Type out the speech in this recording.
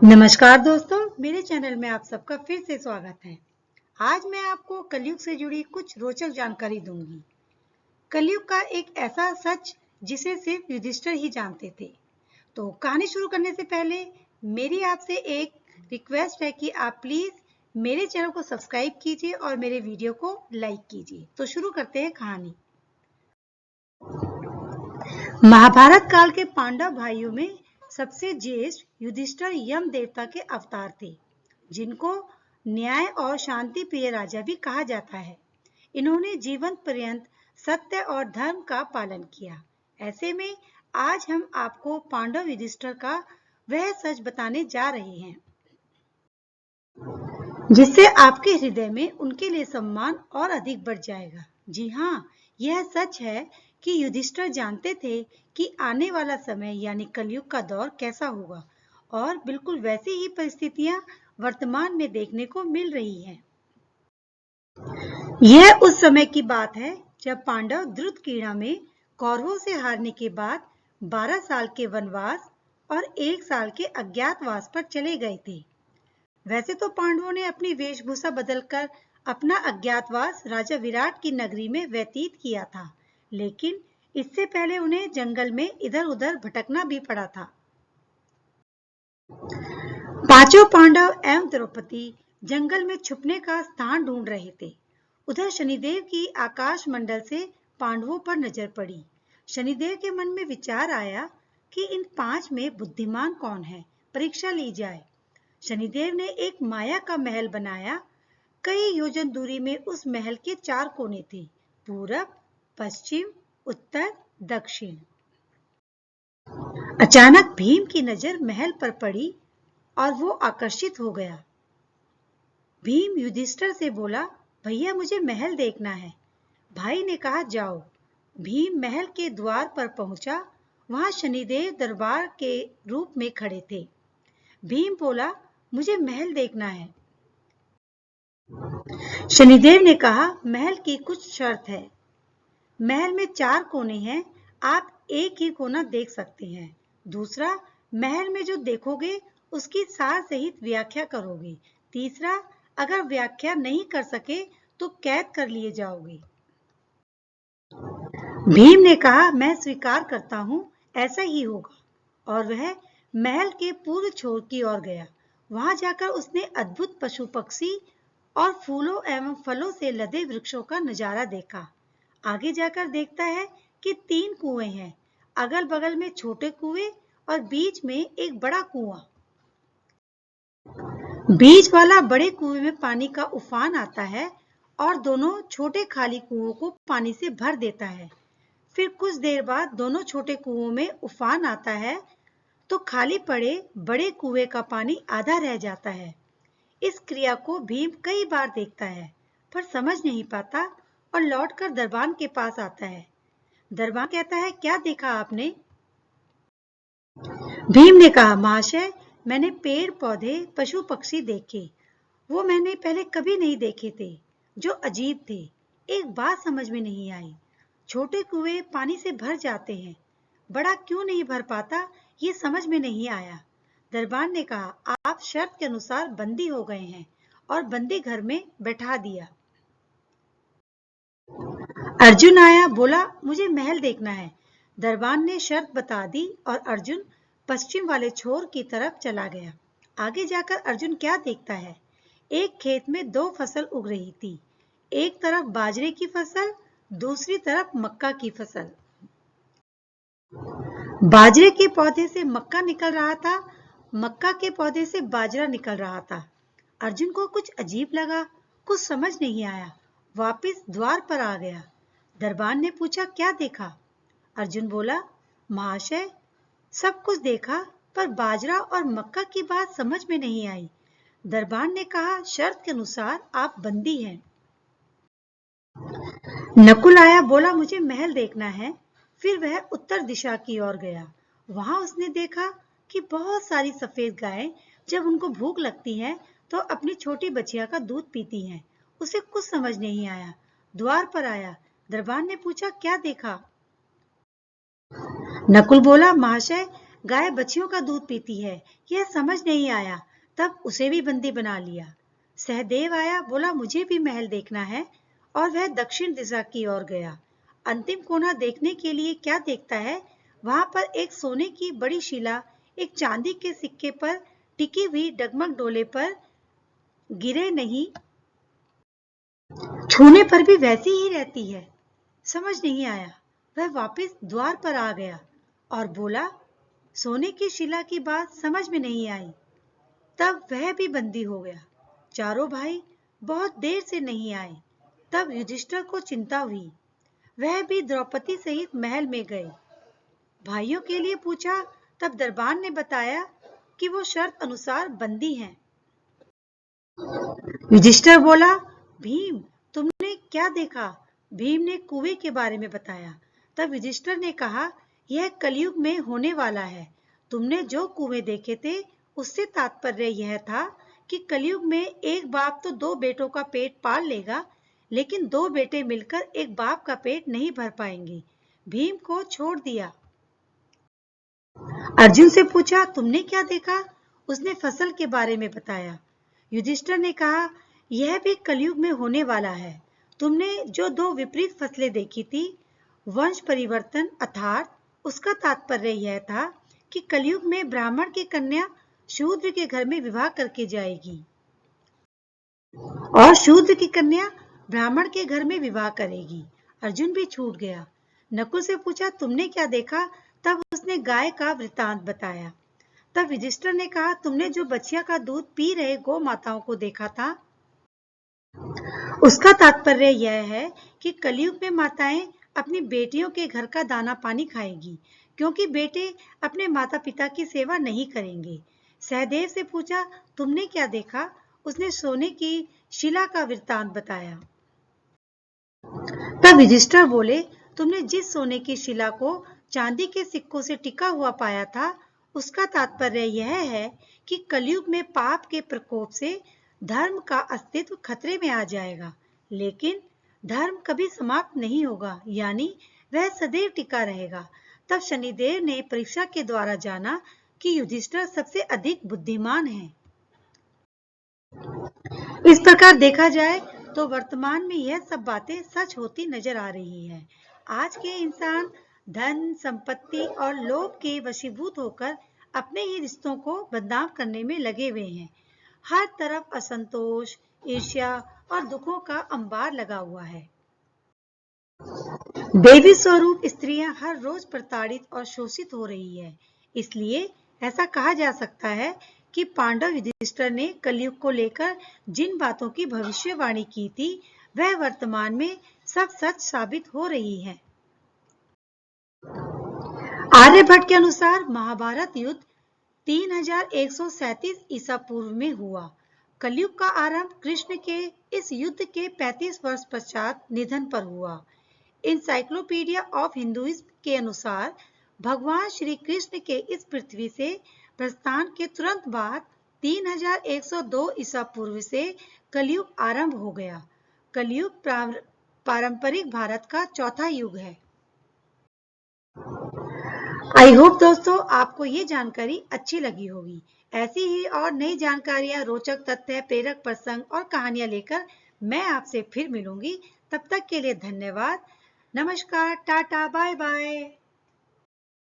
नमस्कार दोस्तों, मेरे चैनल में आप सबका फिर से स्वागत है। आज मैं आपको कलयुग से जुड़ी कुछ रोचक जानकारी दूंगी। कलयुग का एक ऐसा सच जिसे सिर्फ युधिष्ठिर ही जानते थे। तो कहानी शुरू करने से पहले मेरी आपसे एक रिक्वेस्ट है कि आप प्लीज मेरे चैनल को सब्सक्राइब कीजिए और मेरे वीडियो को लाइक कीजिए। तो शुरू करते हैं कहानी। महाभारत काल के पांडव भाइयों में सबसे ज्येष्ठ युधिष्ठिर यम देवता के अवतार थे, जिनको न्याय और शांति प्रिय राजा भी कहा जाता है। इन्होंने जीवन पर्यंत सत्य और धर्म का पालन किया। ऐसे में आज हम आपको पांडव युधिष्ठिर का वह सच बताने जा रहे हैं, जिससे आपके हृदय में उनके लिए सम्मान और अधिक बढ़ जाएगा। जी हाँ, यह सच है कि युधिष्ठिर जानते थे कि आने वाला समय यानी कलयुग का दौर कैसा होगा, और बिल्कुल वैसी ही परिस्थितियां वर्तमान में देखने को मिल रही हैं। यह उस समय की बात है जब पांडव द्रुतकीड़ा में कौरवों से हारने के बाद 12 साल के वनवास और 1 साल के अज्ञातवास पर चले गए थे। वैसे तो पांडवों ने अपनी वेशभूषा बदलकर अपना अज्ञातवास राजा विराट की नगरी में व्यतीत किया था, लेकिन इससे पहले उन्हें जंगल में इधर-उधर भटकना भी पड़ा था। पांचों पांडव एवं द्रौपदी जंगल में छुपने का स्थान ढूंढ रहे थे। उधर शनिदेव की आकाश मंडल से पांडवों पर नजर पड़ी। शनिदेव के मन में विचार आया कि इन 5 में बुद्धिमान कौन है, परीक्षा ली जाए। शनिदेव ने एक माया का महल बनाया। कई योजन दूरी में उस महल के 4 कोने थे, पूरब, पश्चिम, उत्तर, दक्षिण। अचानक भीम की नजर महल पर पड़ी और वो आकर्षित हो गया। भीम युधिष्ठिर से बोला, भैया मुझे महल देखना है। भाई ने कहा, जाओ। भीम महल के द्वार पर पहुंचा। वहां शनिदेव दरबार के रूप में खड़े थे। भीम बोला, मुझे महल देखना है। शनिदेव ने कहा, महल की कुछ शर्त है। महल में 4 कोने हैं, आप एक ही कोना देख सकते हैं। दूसरा, महल में जो देखोगे उसकी सार सहित व्याख्या करोगे। तीसरा, अगर व्याख्या नहीं कर सके तो कैद कर लिए जाओगे। भीम ने कहा, मैं स्वीकार करता हूँ, ऐसा ही होगा। और वह महल के पूर्व छोर की ओर गया। वहां जाकर उसने अद्भुत पशु पक्षी और फूलों एवं फलों से लदे वृक्षों का नजारा देखा। आगे जाकर देखता है कि 3 कुएं हैं, अगल बगल में छोटे कुएं और बीच में एक बड़ा कुआं। बीच वाला बड़े कुएं में पानी का उफान आता है और दोनों छोटे खाली कुओं को पानी से भर देता है। फिर कुछ देर बाद दोनों छोटे कुओं में उफान आता है तो खाली पड़े बड़े कुएं का पानी आधा रह जाता है। इस क्रिया को भीम कई बार देखता है, पर समझ नहीं पाता और लौटकर दरबान के पास आता है। दरबान कहता है, क्या देखा आपने? भीम ने कहा, महाशय, मैंने पेड़ पौधे पशु पक्षी देखे। वो मैंने पहले कभी नहीं देखे थे, जो अजीब थे। एक बात समझ में नहीं आई, छोटे कुएं पानी से भर जाते हैं, बड़ा क्यों नहीं भर पाता, ये समझ में नहीं आया। दरबान ने कहा, आप शर्त के अनुसार बंदी हो गए हैं, और बंदी घर में बैठा दिया। अर्जुन आया, बोला, मुझे महल देखना है। दरबान ने शर्त बता दी और अर्जुन पश्चिम वाले छोर की तरफ चला गया। आगे जाकर अर्जुन क्या देखता है, एक खेत में 2 फसल उग रही थी। एक तरफ बाजरे की फसल, दूसरी तरफ मक्का की फसल। बाजरे के पौधे से मक्का निकल रहा था, मक्का के पौधे से बाजरा निकल रहा था। अर्जुन को कुछ अजीब लगा, कुछ समझ नहीं आया, वापस द्वार पर आ गया। दरबान ने पूछा, क्या देखा? अर्जुन बोला, महाशय, सब कुछ देखा, पर बाजरा और मक्का की बात समझ में नहीं आई। दरबान ने कहा, शर्त के अनुसार आप बंदी हैं। नकुल आया, बोला, मुझे महल देखना है। फिर वह उत्तर दिशा की ओर गया। वहां उसने देखा कि बहुत सारी सफेद गायें जब उनको भूख लगती है तो अपनी छोटी बच्चियों का दूध पीती हैं। उसे कुछ समझ नहीं आया। द्वार पर आया। दरबान ने पूछा, क्या देखा? नकुल बोला, महाशय, गाय बच्चियों का दूध पीती है, यह समझ नहीं आया, तब उसे भी बंदी बना लिया। सहदेव आया, बोला मुझे भी महल देखना है, और वह दक्षिण दिशा की ओर गया। अंतिम कोना देखने के लिए क्या देखता है, वहां पर एक सोने की बड़ी शिला एक चांदी के सिक्के पर टिकी हुई डगमग डोले पर गिरे नहीं, छूने पर भी वैसी ही रहती है। समझ नहीं आया। वह वापस द्वार पर आ गया और बोला, सोने की शिला की बात समझ में नहीं आई। तब वह भी बंदी हो गया। चारों भाई बहुत देर से नहीं आए। तब युधिष्ठिर को चिंता हुई। वह भी द्रौपदी सहित महल में गए। भाइयों के लिए पूछा, तब दरबार ने बताया कि वो शर्त अनुसार बंदी हैं। युधिष्ठिर बोला, भीम तुमने क्या देखा? भीम ने कुएं के बारे में बताया। तब युधिष्ठिर ने कहा, यह कलयुग में होने वाला है। तुमने जो कुएं देखे थे उससे तात्पर्य यह था कि कलयुग में एक बाप तो दो बेटों का पेट पाल लेगा, लेकिन दो बेटे मिलकर एक बाप का पेट नहीं भर पाएंगे। भीम को छोड़ दिया। अर्जुन से पूछा, तुमने क्या देखा? उसने फसल के बारे में बताया। युधिष्ठिर ने कहा, यह भी कलयुग में होने वाला है। तुमने जो दो विपरीत फसलें देखी थी, वंश परिवर्तन अर्थात उसका तात्पर्य यह था कि कलयुग में ब्राह्मण की कन्या शूद्र के घर में विवाह करके जाएगी और शूद्र की कन्या ब्राह्मण के घर में विवाह करेगी। अर्जुन भी छूट गया। नकुल से पूछा, तुमने क्या देखा? तब उसने गाय का वृतांत बताया। तब युधिष्ठिर ने कहा, तुमने जो बछिया का दूध पी रहे गौ माताओं को देखा था, उसका तात्पर्य यह है कि कलयुग में माताएं अपनी बेटियों के घर का दाना पानी खाएगी, क्योंकि बेटे अपने माता पिता की सेवा नहीं करेंगे। सहदेव से पूछा, तुमने क्या देखा? उसने सोने की शिला का वृत्तांत बताया। तब युधिष्ठिर बोले, तुमने जिस सोने की शिला को चांदी के सिक्कों से टिका हुआ पाया था, उसका तात्पर्य यह है कि कलयुग में पाप के प्रकोप से धर्म का अस्तित्व खतरे में आ जाएगा, लेकिन धर्म कभी समाप्त नहीं होगा, यानी वह सदैव टिका रहेगा। तब शनिदेव ने परीक्षा के द्वारा जाना कि युधिष्ठिर सबसे अधिक बुद्धिमान है। इस प्रकार देखा जाए तो वर्तमान में यह सब बातें सच होती नजर आ रही है। आज के इंसान धन, संपत्ति और लोभ के वशीभूत होकर अपने ही रिश्तों को बदनाम करने में लगे हुए हैं। हर तरफ असंतोष, ईर्ष्या और दुखों का अंबार लगा हुआ है। देवी स्वरूप स्त्रियां हर रोज प्रताड़ित और शोषित हो रही है। इसलिए ऐसा कहा जा सकता है कि पांडव युधिष्ठिर ने कलयुग को लेकर जिन बातों की भविष्यवाणी की थी, वह वर्तमान में सब सच साबित हो रही है। आर्यभट्ट के अनुसार महाभारत युद्ध 3137 ईसा पूर्व में हुआ। कलयुग का आरंभ कृष्ण के इस युद्ध के 35 वर्ष पश्चात निधन पर हुआ। इंसाइक्लोपीडिया ऑफ हिंदुइज्म के अनुसार भगवान श्री कृष्ण के इस पृथ्वी से प्रस्थान के तुरंत बाद 3102 ईसा पूर्व से कलयुग आरंभ हो गया। कलयुग पारंपरिक भारत का चौथा युग है। आई होप दोस्तों आपको ये जानकारी अच्छी लगी होगी। ऐसी ही और नई जानकारियां, रोचक तथ्य, प्रेरक प्रसंग और कहानियां लेकर मैं आपसे फिर मिलूंगी। तब तक के लिए धन्यवाद। नमस्कार, टाटा, बाय बाय।